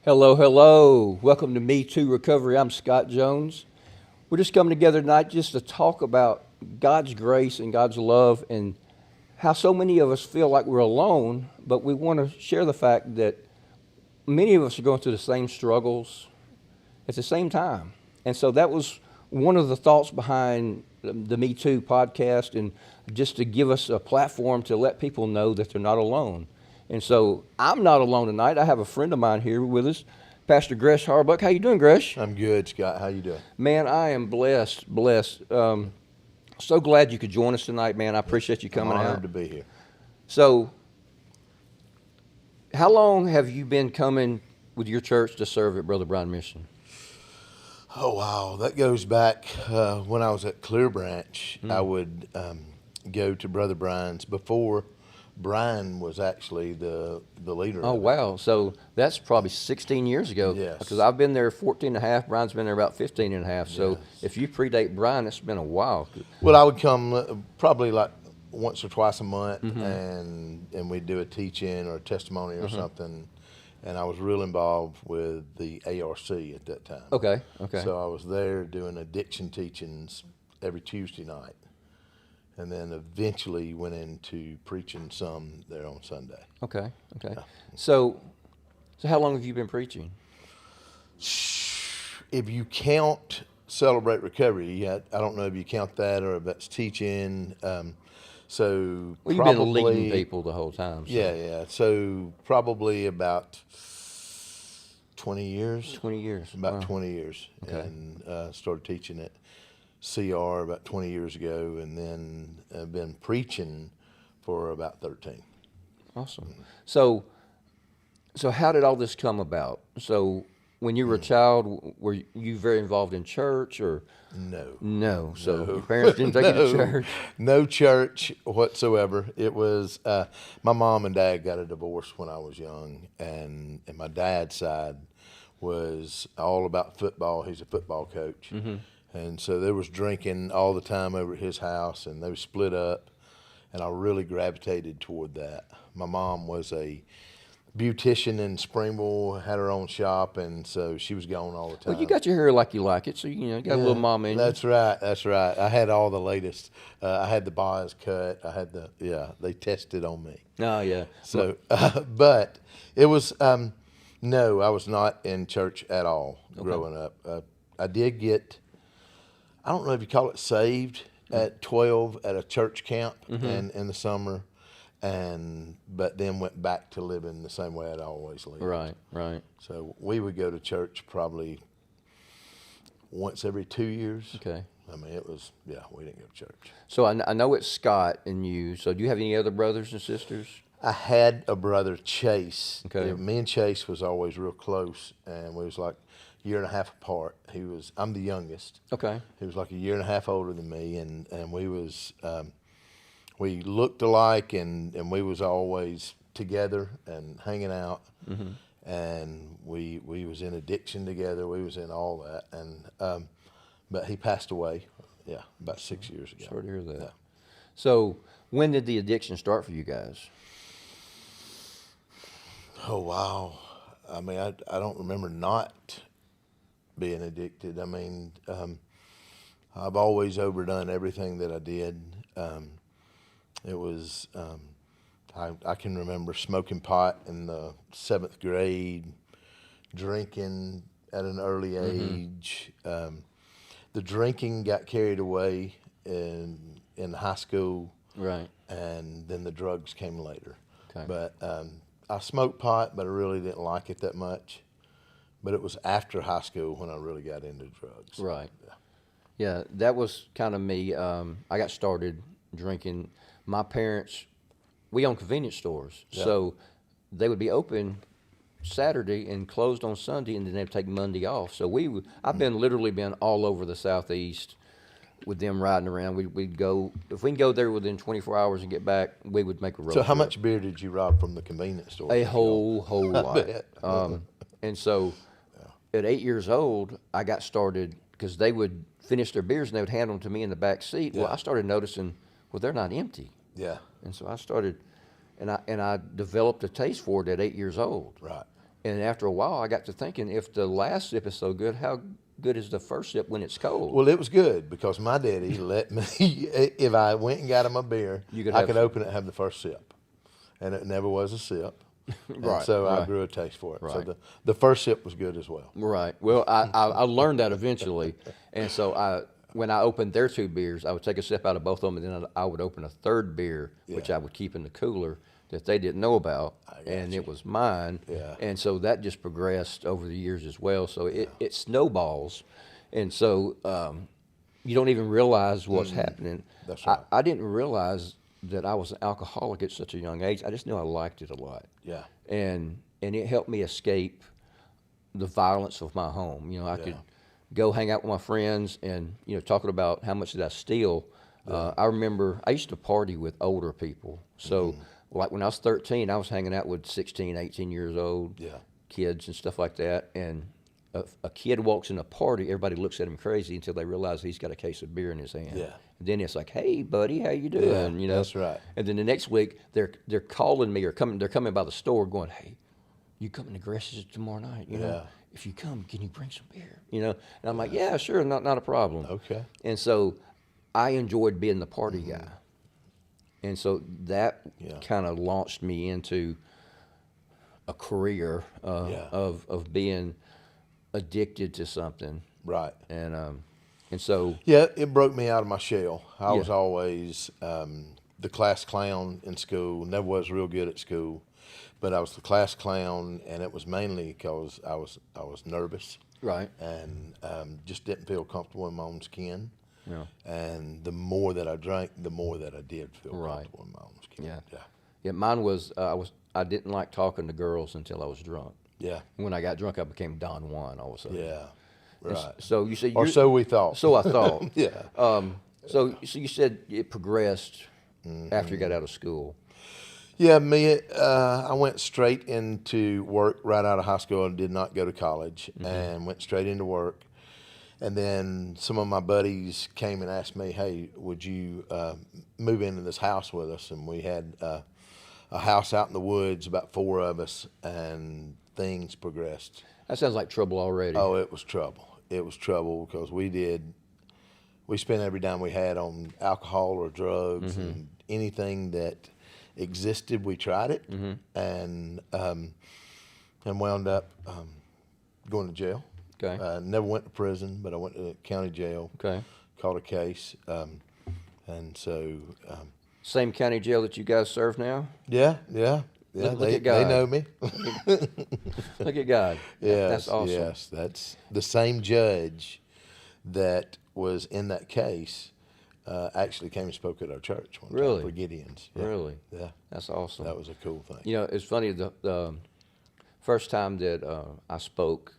Hello, hello. Welcome to Me Too Recovery. I'm Scott Jones. We're just coming together tonight just to talk about God's grace and God's love and how so many of us feel like we're alone, but we want to share the fact that many of us are going through the same struggles at the same time. And so that was one of the thoughts behind the Me Too podcast, and just to give us a platform to let people know that they're not alone. And so I'm not alone tonight. I have a friend of mine here with us, Pastor Gresh Harbuck. How you doing, Gresh? I'm good, Scott. How you doing? Man, I am blessed. So glad you could join us tonight, man. I appreciate you coming Honored out. to be here. So, how long have you been coming with your church to serve at Brother Brian Mission? Oh wow, that goes back when I was at Clear Branch. I would go to Brother Brian's before Brian was actually the leader. Oh, of it. wow. So that's probably 16 years ago. Yes. Because I've been there 14 and a half. Brian's been there about 15 and a half. So Yes. if you predate Brian, it's been a while. Well, I would come probably like once or twice a month, and we'd do a teach-in or a testimony or something. And I was real involved with the ARC at that time. Okay. So I was there doing addiction teachings every Tuesday night, and then eventually went into preaching some there on Sunday. Okay. So how long have you been preaching? If you count Celebrate Recovery, I don't know if you count that or if that's teaching. So Well, you've been leading people the whole time. So. Yeah. So probably about 20 years. 20 years. About Wow. 20 years. Okay. And started teaching at CR about 20 years ago, and then I've been preaching for about 13. Awesome. So how did all this come about? So when you were a child, were you very involved in church or? No. So your parents didn't take you to church? No church whatsoever. It was, my mom and dad got a divorce when I was young, and my dad's side was all about football. He's a football coach. And so there was drinking all the time over at his house, and they were split up, and I really gravitated toward that. My mom was a beautician in Springville, had her own shop, and so she was gone all the time. Well, you got your hair like you like it, so you got a little mama in you. That's right. I had all the latest. I had the bars cut. I had they tested on me. Oh, yeah. So, but it was, no, I was not in church at all growing up. I did get, I don't know if you call it saved at 12 at a church camp in the summer, but then went back to living the same way I'd always lived. Right. So we would go to church probably once every 2 years. Okay. I mean, it was, we didn't go to church. So I know it's Scott and you. So do you have any other brothers and sisters? I had a brother, Chase. Okay. Me and Chase was always real close, and we was like a year and a half apart. I'm the youngest. Okay. He was like a year and a half older than me, and we looked alike, and we was always together and hanging out, and we was in addiction together. We was in all that, and but he passed away, about 6 years ago. Sorry to hear that. Yeah. So when did the addiction start for you guys? Oh, wow. I mean, I don't remember not being addicted. I mean, I've always overdone everything that I did. It was, I can remember smoking pot in the 7th grade, drinking at an early age. The drinking got carried away in high school. Right. And then the drugs came later. Okay. But I smoked pot, but I really didn't like it that much. But it was after high school when I really got into drugs. Right. Yeah, that was kind of me. I got started drinking. My parents, we own convenience stores, so they would be open Saturday and closed on Sunday, and then they'd take Monday off. So I've literally been all over the Southeast with them riding around. We'd go, if we can go there within 24 hours and get back, we would make a road So how trip. much beer did you rob from the convenience store? A whole lot. bet. And so at 8 years old, I got started because they would finish their beers and they would hand them to me in the back seat. Well, I started noticing, well, they're not empty. Yeah. And so I started, and I developed a taste for it at 8 years old. Right. And after a while, I got to thinking, if the last sip is so good, how good is the first sip when it's cold? Well, it was good because my daddy let me, if I went and got him a beer, You could I have could some. open it and have the first sip. And it never was a sip. And Right, so I right. grew a taste for it. So Right. the first sip was good as well. Right. Well, I learned that eventually, and so when I opened their two beers, I would take a sip out of both of them, and then I would open a third beer, which Yeah. I would keep in the cooler that they didn't know about, got and you. it was mine. Yeah. And so that just progressed over the years as well. So it snowballs, and so you don't even realize what's happening. That's right. I didn't realize that I was an alcoholic at such a young age. I just knew I liked it a lot. Yeah. And it helped me escape the violence of my home. You know, I could go hang out with my friends and, you know, talking about how much did I steal. I remember I used to party with older people. So like when I was 13, I was hanging out with 16, 18 years old Yeah. kids and stuff like that. And a kid walks in a party, everybody looks at him crazy until they realize he's got a case of beer in his hand. Yeah. And then it's like, hey, buddy, how you doing? Yeah, you know, that's right. And then the next week, they're calling me or they're coming by the store going, hey, you coming to Gresh's tomorrow night? You know, Yeah. if you come, can you bring some beer? You know, and I'm like, yeah, sure, not a problem. Okay. And so I enjoyed being the party guy. And so that kind of launched me into a career of being addicted to something. Right. And so Yeah, it broke me out of my shell. I Yeah. was always the class clown in school. Never was real good at school, but I was the class clown, and it was mainly because I was nervous right, and just didn't feel comfortable in my own skin. yeah, And the more that I drank, the more that I did feel Right. comfortable in my own skin. yeah. Yeah, mine was I didn't like talking to girls until I was drunk. Yeah. When I got drunk, I became Don Juan all of a sudden. Yeah. And Right. So you said Or so we thought. So I thought. Yeah. So you said it progressed after you got out of school. Yeah, I went straight into work right out of high school and did not go to college and went straight into work. And then some of my buddies came and asked me, hey, would you move into this house with us? And we had a house out in the woods, about 4 of us, and things progressed. That sounds like trouble already. Oh, it was trouble. It was trouble because we spent every dime we had on alcohol or drugs and anything that existed, we tried it and wound up going to jail. Okay. Never went to prison, but I went to county jail. Okay. Caught a case. And so, Same county jail that you guys serve now? yeah. Look They at God. know me. Look at God. Yes, That's awesome. yes, that's the same judge that was in that case. Actually came and spoke at our church one Really? time for Gideon's. Yeah. Really? Yeah, That's awesome. that was a cool thing. You know, it's funny, the first time that I spoke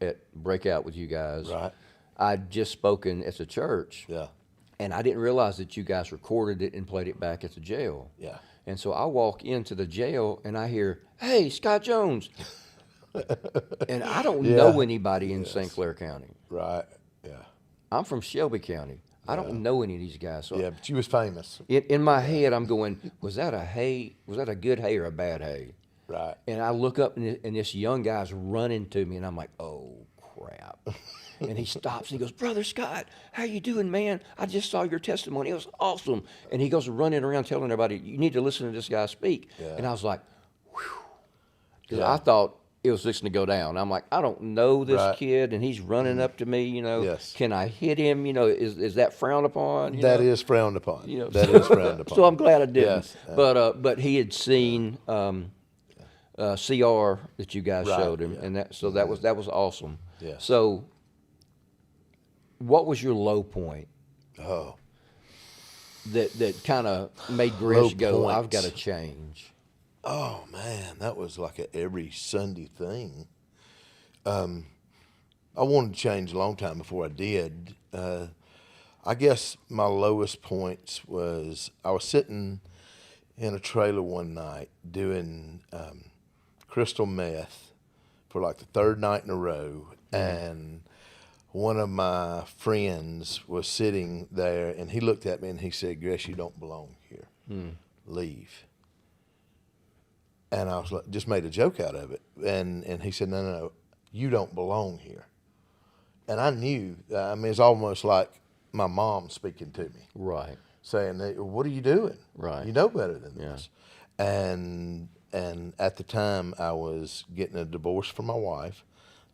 at Breakout with you guys, Right. I'd just spoken at the church, Yeah, and I didn't realize that you guys recorded it and played it back at the jail. yeah, And so I walk into the jail, and I hear, hey, Scott Jones. And I don't know anybody in St. Clair County. right. Yeah, I'm from Shelby County. I don't know any of these guys. So yeah. But you was famous, in my head, I'm going, was that a good hay or a bad hay? right? And I look up, and this young guy's running to me, and I'm like, oh, crap. And he stops, and he goes, Brother Scott, how you doing, man? I just saw your testimony. It was awesome. And he goes running around telling everybody, you need to listen to this guy speak. Yeah. And I was like, whew. Because Yeah. I thought it was fixing to go down. I'm like, I don't know this Right. kid, and he's running up to me, you know. Yes. Can I hit him? You know, is that frowned upon? That know? is frowned upon. You know, That is frowned upon. So I'm glad I didn't. Yes. But he had seen CR that you guys Right, showed him, yeah. and that was awesome. Yes. So, what was your low point Oh, that kind of made Gresh go, I've got points. to change? oh man, that was like a every Sunday thing. I wanted to change a long time before I did. I guess my lowest points was I was sitting in a trailer one night doing crystal meth for like the 3rd night in a row, and one of my friends was sitting there, and he looked at me and he said, Gresh, you don't belong here. Leave. And I was like, just made a joke out of it. And he said, no, you don't belong here. And I knew, I mean, it's almost like my mom speaking to me. Right. Saying, what are you doing? Right. You know better than Yeah. this. And at the time, I was getting a divorce from my wife,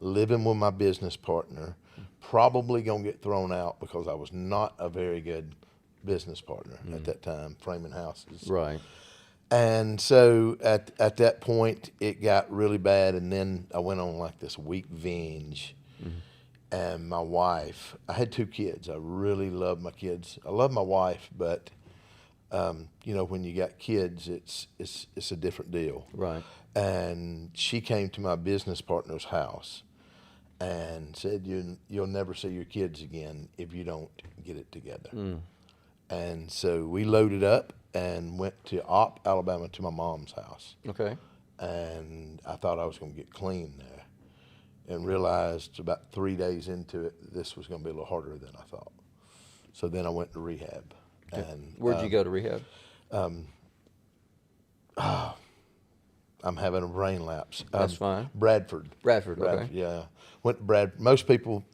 living with my business partner, probably going to get thrown out because I was not a very good business partner at that time, framing houses. Right. And so at that point, it got really bad. And then I went on like this week binge. And my wife, I had 2 kids. I really love my kids. I love my wife, but you know, when you got kids, it's a different deal. Right. And she came to my business partner's house and said, "You'll never see your kids again if you don't get it together." And so we loaded up and went to Opp, Alabama, to my mom's house. Okay. And I thought I was going to get clean there, and realized about 3 days into it, this was going to be a little harder than I thought. So then I went to rehab. Okay. And Where'd you go to rehab? I'm having a brain lapse. That's fine. Bradford. Bradford. Okay. Yeah. Went to Most people,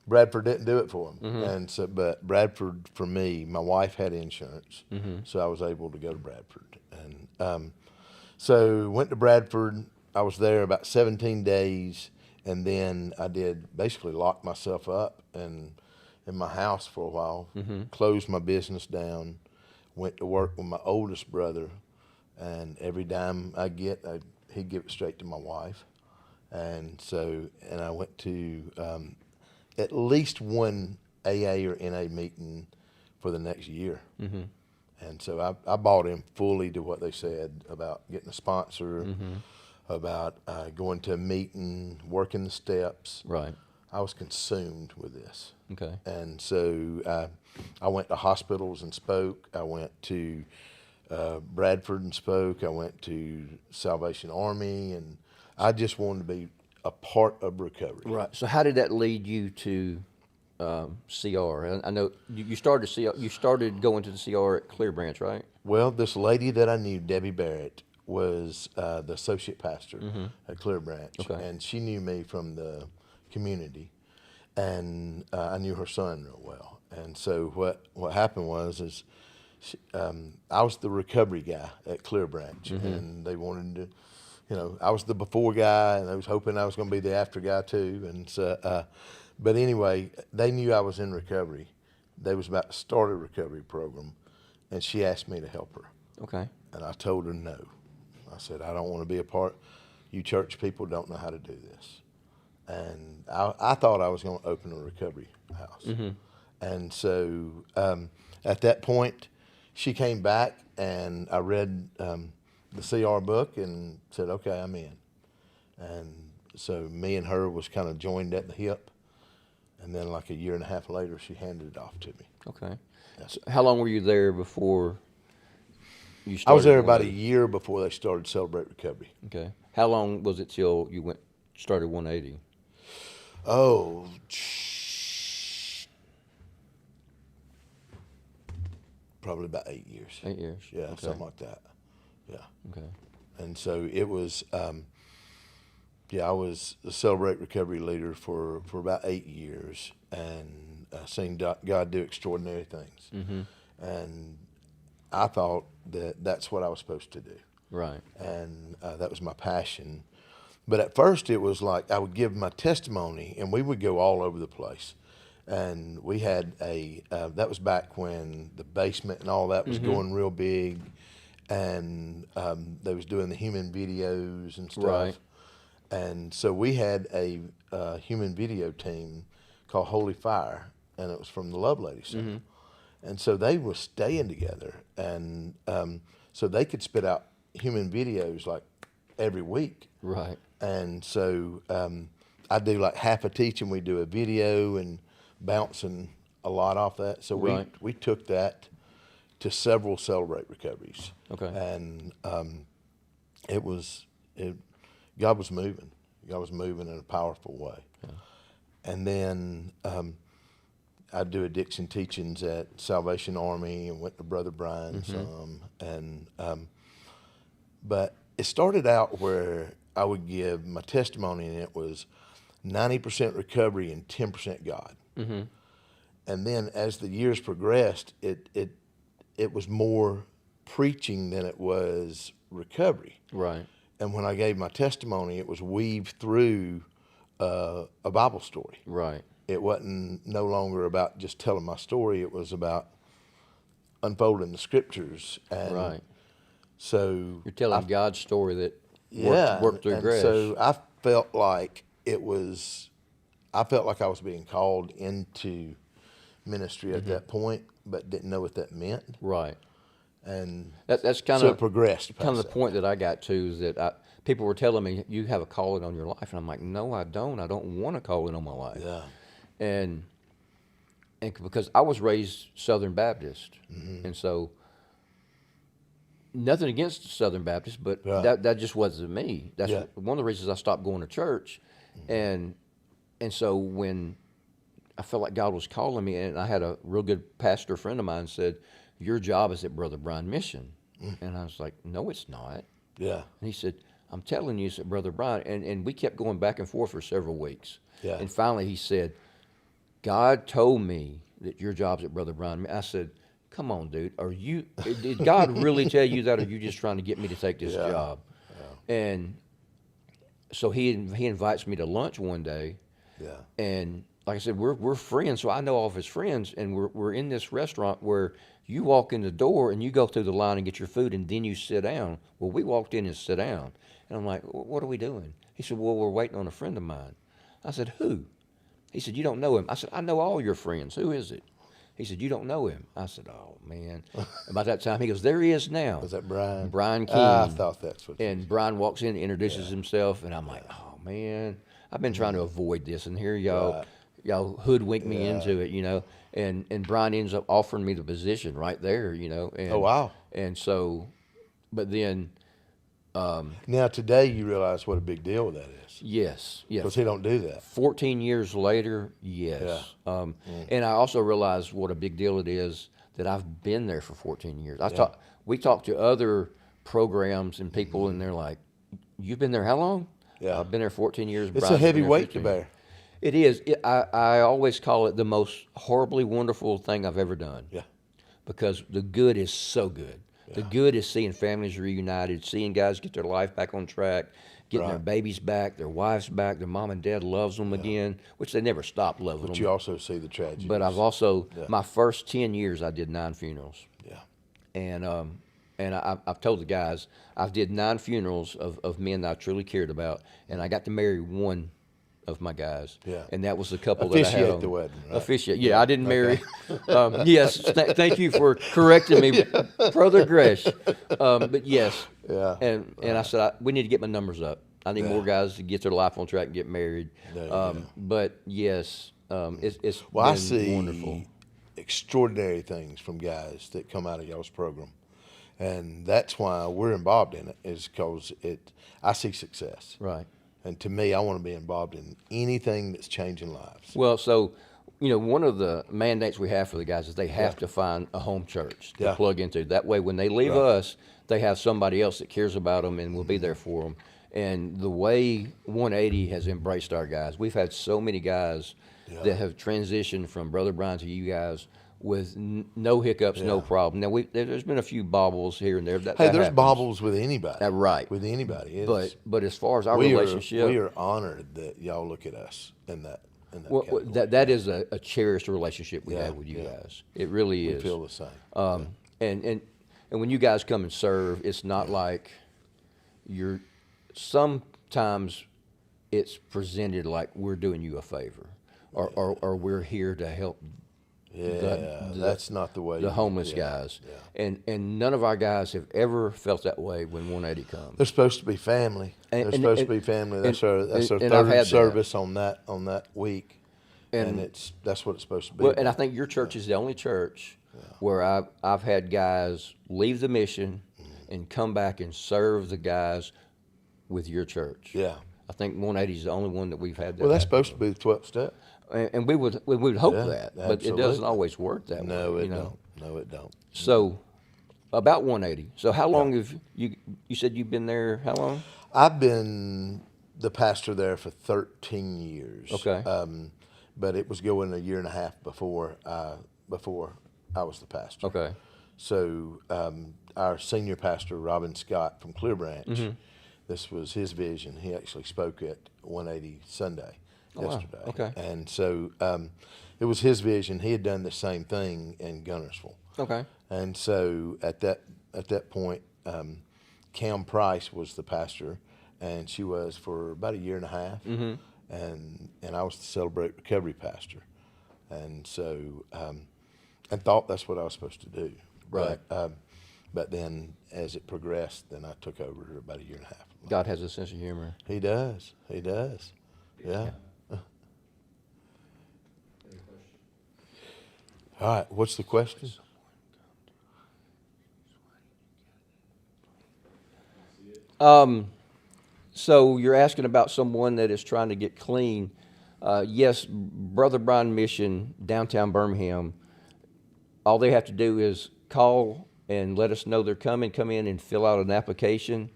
Bradford didn't do it for them. And so, but Bradford, for me, my wife had insurance, so I was able to go to Bradford. And so went to Bradford. I was there about 17 days, and then I did basically lock myself up in my house for a while, closed my business down, went to work with my oldest brother, and every dime I get, he'd give it straight to my wife. And so, and I went to at least one AA or NA meeting for the next year. And so I bought in fully to what they said about getting a sponsor, about going to a meeting, working the steps. Right. I was consumed with this. Okay. And so I went to hospitals and spoke. I went to Bradford and spoke. I went to Salvation Army, and I just wanted to be a part of recovery. Right. So how did that lead you to CR? I know you started CR. You started going to the CR at Clear Branch, right? Well, this lady that I knew, Debbie Barrett, was the associate pastor at Clear Branch. Okay. And she knew me from the community, and I knew her son real well. And so what happened was I was the recovery guy at Clear Branch, and they wanted to, you know, I was the before guy, and I was hoping I was going to be the after guy too. And so, but anyway, they knew I was in recovery. They was about to start a recovery program, and she asked me to help her. Okay. And I told her no. I said, I don't want to be a part. You church people don't know how to do this. And I thought I was going to open a recovery house. And so at that point, she came back, and I read the CR book and said, okay, I'm in. And so me and her was kind of joined at the hip. And then like a year and a half later, she handed it off to me. Okay. So how long were you there before you started? I was there about a year before they started Celebrate Recovery. Okay. How long was it till you started 180? Oh, probably about 8 years. 8 years. Yeah, Okay. something like that. Yeah. Okay. And so it was, I was the Celebrate Recovery leader for about 8 years, and seen God do extraordinary things. And I thought that that's what I was supposed to do. Right. And that was my passion. But at first it was like I would give my testimony, and we would go all over the place. And we had that was back when the basement and all that was going real big, and they was doing the human videos and stuff. Right. And so we had a human video team called Holy Fire, and it was from the Love Lady Center. And so they were staying together, and so they could spit out human videos like every week. Right. And so I do like half a teaching, we do a video and bouncing a lot off that. So we took that to several Celebrate Recoveries. Okay. And God was moving. God was moving in a powerful way. Yeah. And then I do addiction teachings at Salvation Army, and went to Brother Brian some. And but it started out where I would give my testimony, and it was 90% recovery and 10% God. Mm-hmm. And then as the years progressed, it was more preaching than it was recovery. Right. And when I gave my testimony, it was weaved through a Bible story. Right. It wasn't no longer about just telling my story. It was about unfolding the scriptures. And Right. so You're telling God's story that yeah, worked through and Gresh. so I felt like I felt like I was being called into ministry at that point, but didn't know what that meant. Right. And That's kind so of it progressed. kind of past the point that I got to is that people were telling me, you have a calling on your life. And I'm like, no, I don't. I don't want a calling on my life. that. Yeah. And because I was raised Southern Baptist. And so nothing against Southern Baptist, but Right. that just wasn't me. That's Yeah. one of the reasons I stopped going to church. And so when I felt like God was calling me, and I had a real good pastor friend of mine said, your job is at Brother Brian Mission. And I was like, no, it's not. Yeah. And he said, I'm telling you, it's at Brother Brian. And we kept going back and forth for several weeks. Yeah. And finally he said, God told me that your job's at Brother Brian. I said, come on, dude. Did God really tell you that, or are you just trying to get me to take this job? Yeah. And so he invites me to lunch one day. Yeah. And like I said, we're friends, so I know all of his friends, and we're in this restaurant where you walk in the door and you go through the line and get your food, and then you sit down. Well, we walked in and sit down, and I'm like, what are we doing? He said, well, we're waiting on a friend of mine. I said, who? He said, you don't know him. I said, I know all your friends. Who is it? He said, you don't know him. I said, oh, man. About that time, he goes, there he is now. Was that Brian? Brian King. I thought that's what. And Brian walks in, introduces himself, and I'm like, oh, man. I've been trying to avoid this, and here y'all hoodwink me into it, you know. And Brian ends up offering me the position right there, you know. And, Oh, wow. And so, but then, Now today you realize what a big deal that is, yes. because he don't do that. 14 years later, yes. Yeah. And I also realized what a big deal it is that I've been there for 14 years. We talked to other programs and people, and they're like, you've been there how long? Yeah. I've been there 14 years. It's Brian's a heavy been there weight to 15. bear. It is. I always call it the most horribly wonderful thing I've ever done. Yeah. Because the good is so good. Yeah. The good is seeing families reunited, seeing guys get their life back on track, getting their babies back, their wives back, their mom and dad loves them again, which they never stopped loving them. But you also see the tragedy. But I've also, my first 10 years, I did 9 funerals. Yeah. And I've told the guys, I did 9 funerals of men that I truly cared about, and I got to marry one of my guys. Yeah. And that was the couple that I had Officiate on. the wedding, right? Officiate. Yeah, I didn't marry. Yes, thank you for correcting me, Brother Gresh. But yes. Yeah. And I said, we need to get my numbers up. I need more guys to get their life on track and get married. But yes, it's Well, I been see wonderful. extraordinary things from guys that come out of y'all's program, and that's why we're involved in it. Is because I see success. Right. And to me, I want to be involved in anything that's changing lives. Well, so, you know, one of the mandates we have for the guys is they have to find a home church to plug into. That way, when they leave us, they have somebody else that cares about them and will be there for them. And the way 180 has embraced our guys, we've had so many guys that have transitioned from Brother Brian to you guys with no hiccups, no problem. Now, there's been a few bobbles here and there. That Hey, there's happens. bobbles with anybody. Right. With anybody. But as far as our relationship, we are honored that y'all look at us in that category. that is a cherished relationship we have with you guys. It really is. We feel the same. And when you guys come and serve, it's not like you're. Sometimes it's presented like we're doing you a favor, or we're here to help. That's not the way. The homeless guys, and none of our guys have ever felt that way when 180 comes. They're supposed to be family. They're supposed to be family. That's our and I've third had service on that week, and that's what it's supposed to be. Well, and I think your church is the only church where I've had guys leave the mission and come back and serve the guys with your church. Yeah. I think 180 is the only one that we've had that. Well, that's supposed to be the 12th step. And we would hope that, but it absolutely. doesn't always work that way. No, it you know? don't. No, it don't. So, about 180. So, how long have you you said you've been there how long? I've been the pastor there for 13 years. Okay. But it was going a year and a half before I was the pastor. Okay. So our senior pastor, Robin Scott from Clear Branch, Mm-hmm. this was his vision. He actually spoke at 180 Sunday yesterday. Wow. Okay. And so it was his vision. He had done the same thing in Gunnersville. Okay. And so at that point, Cam Price was the pastor, and she was for about a year and a half. Mm-hmm. And I was the Celebrate Recovery pastor. And so and thought that's what I was supposed to do. Right. But then as it progressed, then I took over about a year and a half. God has a sense of humor. He does. He does. Yeah. All right. What's the question? So you're asking about someone that is trying to get clean. Yes, Brother Brian Mission, downtown Birmingham, all they have to do is call and let us know they're coming, come in and fill out an application.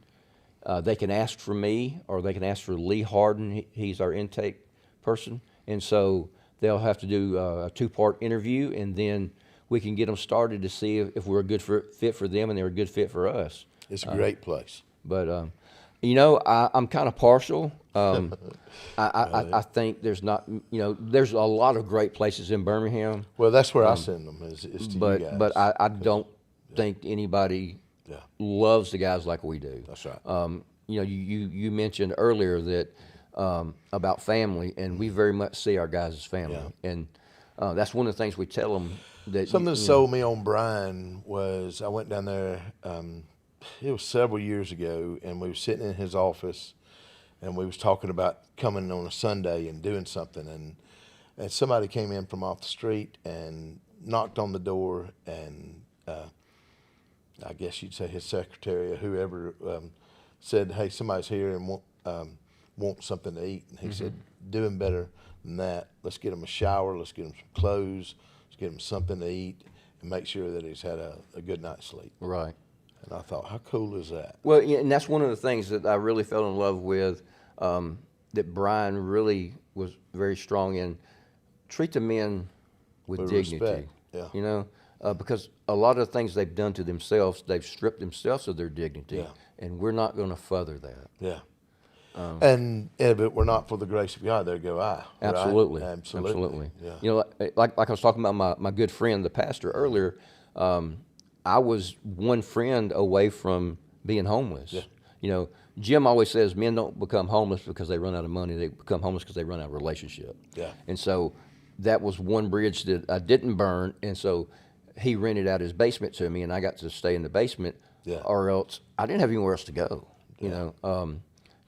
They can ask for me, or they can ask for Lee Harden. He's our intake person. And so they'll have to do a two-part interview, and then we can get them started to see if we're a good fit for them and they're a good fit for us. It's a great place. But, I'm kind of partial. I think there's not, there's a lot of great places in Birmingham. Well, that's where I send them is to you guys. But I don't think anybody loves the guys like we do. That's right. You mentioned earlier that about family, and we very much see our guys as family. Yeah. And that's one of the things we tell them. That Something that sold me on Brian was I went down there, it was several years ago, and we were sitting in his office, and we was talking about coming on a Sunday and doing something, and somebody came in from off the street and knocked on the door, and I guess you'd say his secretary or whoever said, "Hey, somebody's here and want something to eat." And he said, "Doing better than that. Let's get him a shower. Let's get him some clothes. Let's get him something to eat, and make sure that he's had a good night's sleep." Right. And I thought, how cool is that? Well, and that's one of the things that I really fell in love with, that Brian really was very strong in. Treat the men with dignity. Respect. Yeah. Because a lot of the things they've done to themselves, they've stripped themselves of their dignity, Yeah. and we're not going to further that. Yeah. And if it were not for the grace of God, there go I. Absolutely. Right? Absolutely. Yeah. Like I was talking about my good friend, the pastor, earlier. I was one friend away from being homeless. Yeah. Jim always says men don't become homeless because they run out of money. They become homeless because they run out of relationship. Yeah. And so that was one bridge that I didn't burn. And so he rented out his basement to me, and I got to stay in the basement. Yeah. Or else I didn't have anywhere else to go.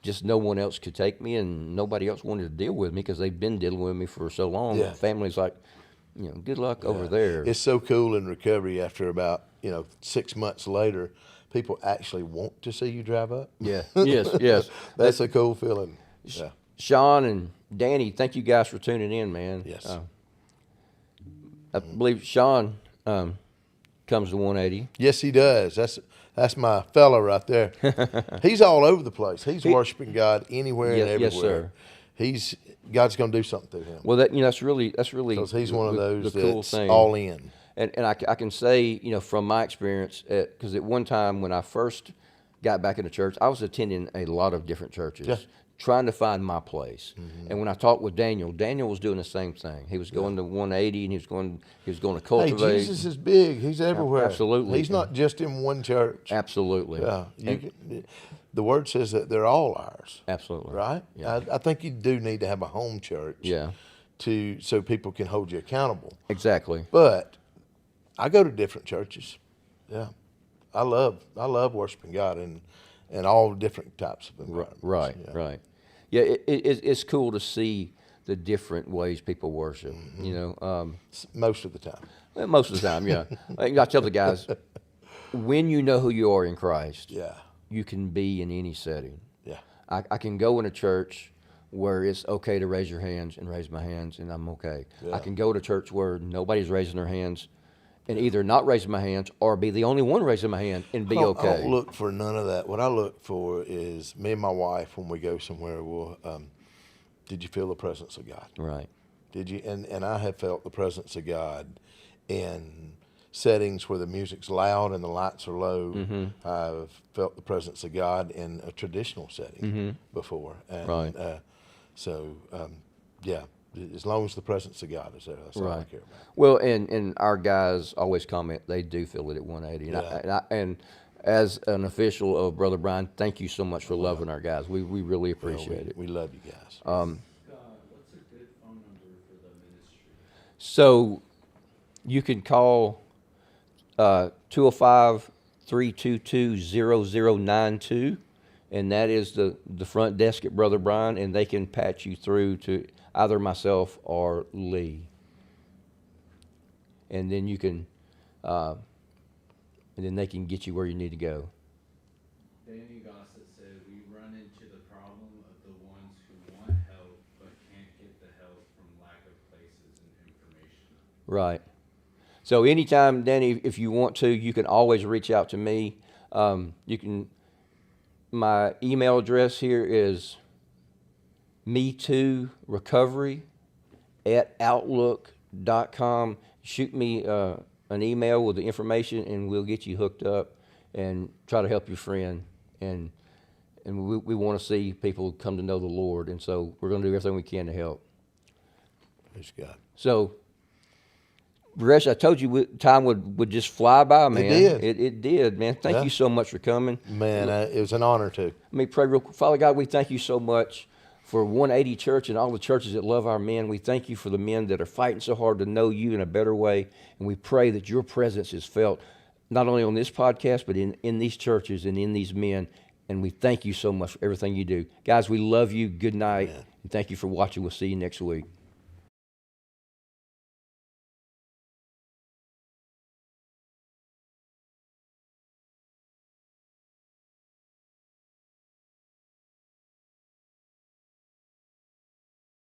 Just no one else could take me, and nobody else wanted to deal with me because they've been dealing with me for so long. Yeah. Family's like, good luck over there. It's so cool in recovery after about 6 months later, people actually want to see you drive up. Yeah. Yes. That's a cool feeling. Yeah. Sean and Danny, thank you guys for tuning in, man. Yes. I believe Sean comes to 180. Yes, he does. That's my fella right there. He's all over the place. He's worshiping God anywhere and everywhere. Yes, sir. God's going to do something through him. Well, that's really Because he's one of those the cool that's thing. all in. And I can say, from my experience, because at one time when I first got back into church, I was attending a lot of different churches, trying to find my place. And when I talked with Daniel was doing the same thing. He was going to 180, and he was going to cultivate. Hey, Jesus is big. He's everywhere. Absolutely. He's not just in one church. Absolutely. Yeah. The word says that they're all ours. Absolutely. Right? Yeah. I think you do need to have a home church. Yeah. So people can hold you accountable. Exactly. But I go to different churches. Yeah. I love worshiping God in all different types of environments. Right. Yeah. Right. Yeah, it's cool to see the different ways people worship. Most of the time. Most of the time, yeah. I tell the guys, when you know who you are in Christ, Yeah. you can be in any setting. Yeah. I can go in a church where it's okay to raise your hands and raise my hands, and I'm okay. Yeah. I can go to church where nobody's raising their hands, and either not raise my hands or be the only one raising my hand and be I okay. don't look for none of that. What I look for is me and my wife when we go somewhere. Did you feel the presence of God? Right. Did you? And I have felt the presence of God in settings where the music's loud and the lights are low. Mm-hmm. I've felt the presence of God in a traditional setting before. And, Right. Yeah, as long as the presence of God is there, that's all I Right. care about. Well, and our guys always comment they do feel it at 180. Yeah. And as an official of Brother Brian, thank you so much for loving our guys. We really appreciate it. We love you guys. What's a good phone number for the ministry? So you can call 205-322-0092, and that is the front desk at Brother Brian, and they can patch you through to either myself or Lee. And then you can, and then they can get you where you need to go. Danny Gossett said, we run into the problem of the ones who want help but can't get the help from lack of places and information. Right. So anytime, Danny, if you want to, you can always reach out to me. My email address here is metoorecovery@outlook.com. Shoot me an email with the information, and we'll get you hooked up and try to help your friend. And we want to see people come to know the Lord, and so we're going to do everything we can to help. Praise God. So, Gresh, I told you time would just fly by, man. It did, man. Thank you so much for coming. Man, it was an honor to. Let me pray real quick. Father God, we thank you so much for 180 Church and all the churches that love our men. We thank you for the men that are fighting so hard to know you in a better way. And we pray that your presence is felt not only on this podcast, but in these churches and in these men. And we thank you so much for everything you do. Guys, we love you. Good night. Amen. And thank you for watching. We'll see you next week.